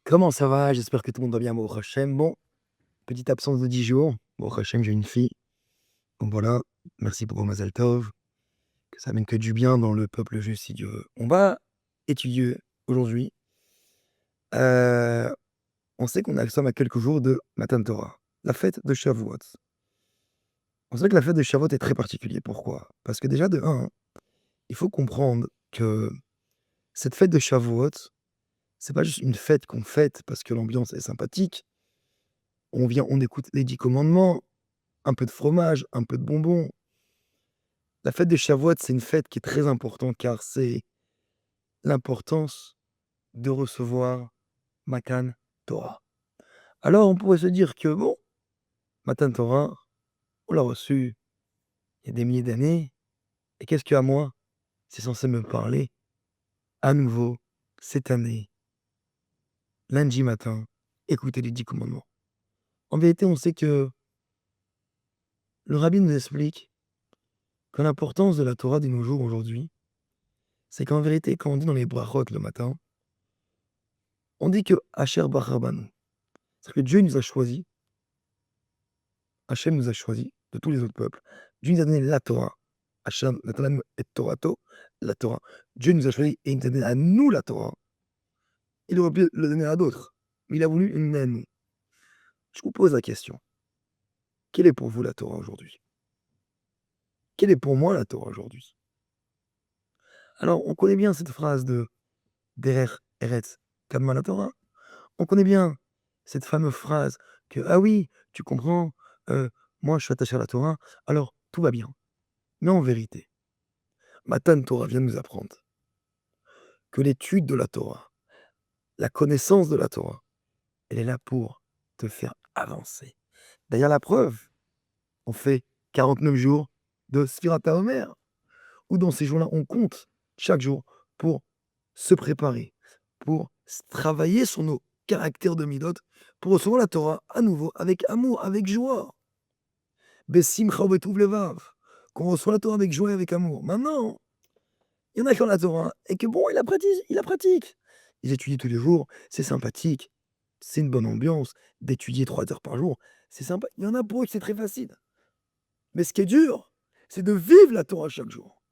Comment ça va? J'espère que tout le monde va bien, Baruch Hashem. Bon, petite absence de 10 jours. Baruch Hashem, j'ai une fille. Donc voilà, merci pour Mazal Tov. Que ça amène que du bien dans le peuple juif, si Dieu veut. On va étudier aujourd'hui. Euh, on sait qu'on sommes à quelques jours de Matan Torah, la fête de Shavuot. On sait que la fête de Shavuot est très particulière. Pourquoi? Parce que déjà, de un, il faut comprendre que cette fête de Shavuot, c'est pas juste une fête qu'on fête parce que l'ambiance est sympathique. On vient, on écoute les 10 commandements, un peu de fromage, un peu de bonbons. La fête de Shavuot, c'est une fête qui est très importante car c'est l'importance de recevoir Matan Torah. Alors, on pourrait se dire que bon, Matan Torah, on l'a reçu il y a des milliers d'années, et qu'est-ce qu'à moi? C'est censé me parler à nouveau cette année, lundi matin, écouter les 10 commandements. En vérité, on sait que le rabbi nous explique que l'importance de la Torah de nos jours aujourd'hui, c'est qu'en vérité, quand on dit dans les brachot le matin, on dit que Asher Bachabanu, c'est que Dieu nous a choisis, Hachem nous a choisis de tous les autres peuples. Dieu nous a donné la Torah. Hachem, Natanem et Torato, la Torah. Dieu nous a choisis et il nous a donné à nous la Torah. Il aurait pu le donner à d'autres, mais il a voulu une à nous. Je vous pose la question. Quelle est pour vous la Torah aujourd'hui? Quelle est pour moi la Torah aujourd'hui? Alors, on connaît bien cette phrase de Derer Eretz Kadma la Torah. On connaît bien cette fameuse phrase que, ah oui, tu comprends, moi je suis attaché à la Torah, alors tout va bien. Mais en vérité, Matan Torah vient de nous apprendre que l'étude de la Torah, la connaissance de la Torah, elle est là pour te faire avancer. D'ailleurs, la preuve, on fait 49 jours de Sfirat HaOmer, où dans ces jours-là, on compte chaque jour pour se préparer, pour travailler sur nos caractères de Midot, pour recevoir la Torah à nouveau avec amour, avec joie. Besimcha betuv levav, qu'on reçoit la Torah avec joie et avec amour. Maintenant, il y en a qui ont la Torah et que bon, il la pratique. Ils étudient tous les jours, c'est sympathique, c'est une bonne ambiance d'étudier 3 heures par jour, c'est sympa. Il y en a pour eux que c'est très facile. Mais ce qui est dur, c'est de vivre la Torah chaque jour.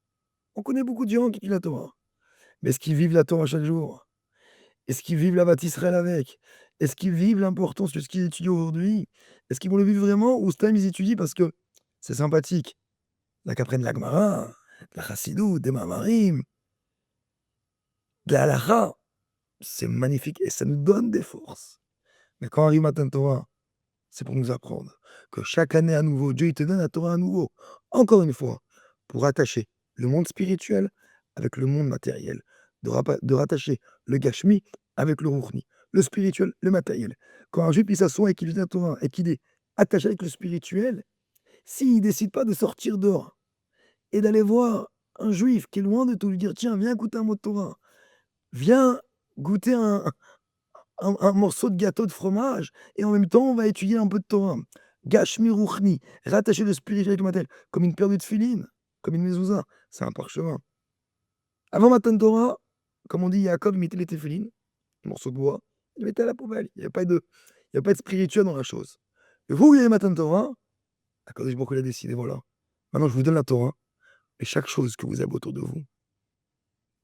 On connaît beaucoup de gens qui vivent la Torah. Mais est-ce qu'ils vivent la Torah chaque jour? Est-ce qu'ils vivent la Bâtisse Israël avec? Est-ce qu'ils vivent l'importance de ce qu'ils étudient aujourd'hui? Est-ce qu'ils vont le vivre vraiment ou ce time ils étudient parce que c'est sympathique? Là qu'apprennent la Gemara, la Chassidut, des Mamarim, de la Halacha, c'est magnifique et ça nous donne des forces. Mais quand arrive Matan Torah, c'est pour nous apprendre que chaque année à nouveau, Dieu il te donne la Torah à nouveau, encore une fois, pour attacher le monde spirituel avec le monde matériel, de rattacher le Gashmi avec le Ruchni, le spirituel, le matériel. Quand un juif il s'assoit et qu'il lit la Torah et qu'il est attaché avec le spirituel, s'il ne décide pas de sortir dehors et d'aller voir un juif qui est loin de tout, lui dire tiens, viens goûter un mot de Torah, viens goûter un morceau de gâteau de fromage et en même temps, on va étudier un peu de Torah. Gashmi Ruchni, rattacher le spirituel avec le matériel, comme une paire de tefilines, comme une mezouza, c'est un parchemin. Avant Matan Torah, comme on dit, Yaakov mettait les tefilines, un morceau de bois, il le mettait à la poubelle. Il y a pas de spirituel dans la chose. Et vous, il y a Matan Torah, Akadosh Baruch Hu, il a décidé, voilà. Maintenant, je vous donne la Torah, et chaque chose que vous avez autour de vous,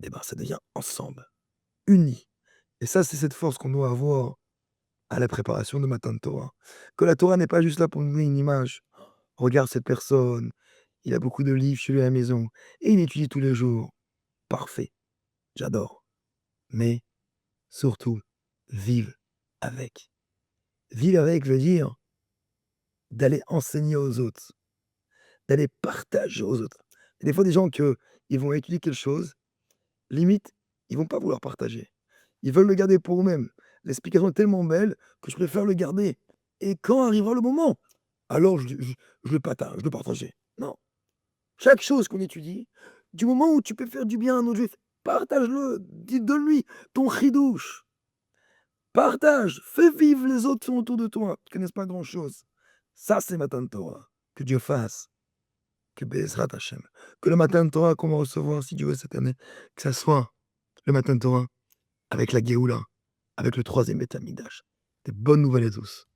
eh ben, ça devient ensemble, unis. Et ça, c'est cette force qu'on doit avoir à la préparation de Matan Torah. Que la Torah n'est pas juste là pour nous donner une image. Regarde cette personne, il a beaucoup de livres chez lui à la maison, et il étudie tous les jours. Parfait, j'adore. Mais surtout, vive avec. Vivre avec veut dire d'aller enseigner aux autres, d'aller partager aux autres. Il y a des fois des gens que ils vont étudier quelque chose, limite, ils vont pas vouloir partager. Ils veulent le garder pour eux-mêmes. L'explication est tellement belle que je préfère le garder. Et quand arrivera le moment, alors je le partage, je le partagerai. Non. Chaque chose qu'on étudie, du moment où tu peux faire du bien à un autre juif, partage-le, donne-lui ton chidouche. Partage, fais vivre les autres qui sont autour de toi, qui ne connaissent pas grand-chose. Ça, c'est Matan Torah. Que Dieu fasse, que Bezrat Hashem, que le Matan Torah qu'on va recevoir, si Dieu veut, cette année, que ça soit le Matan Torah avec la Géoula, avec le troisième e Beth Amikdash. Des bonnes nouvelles à tous.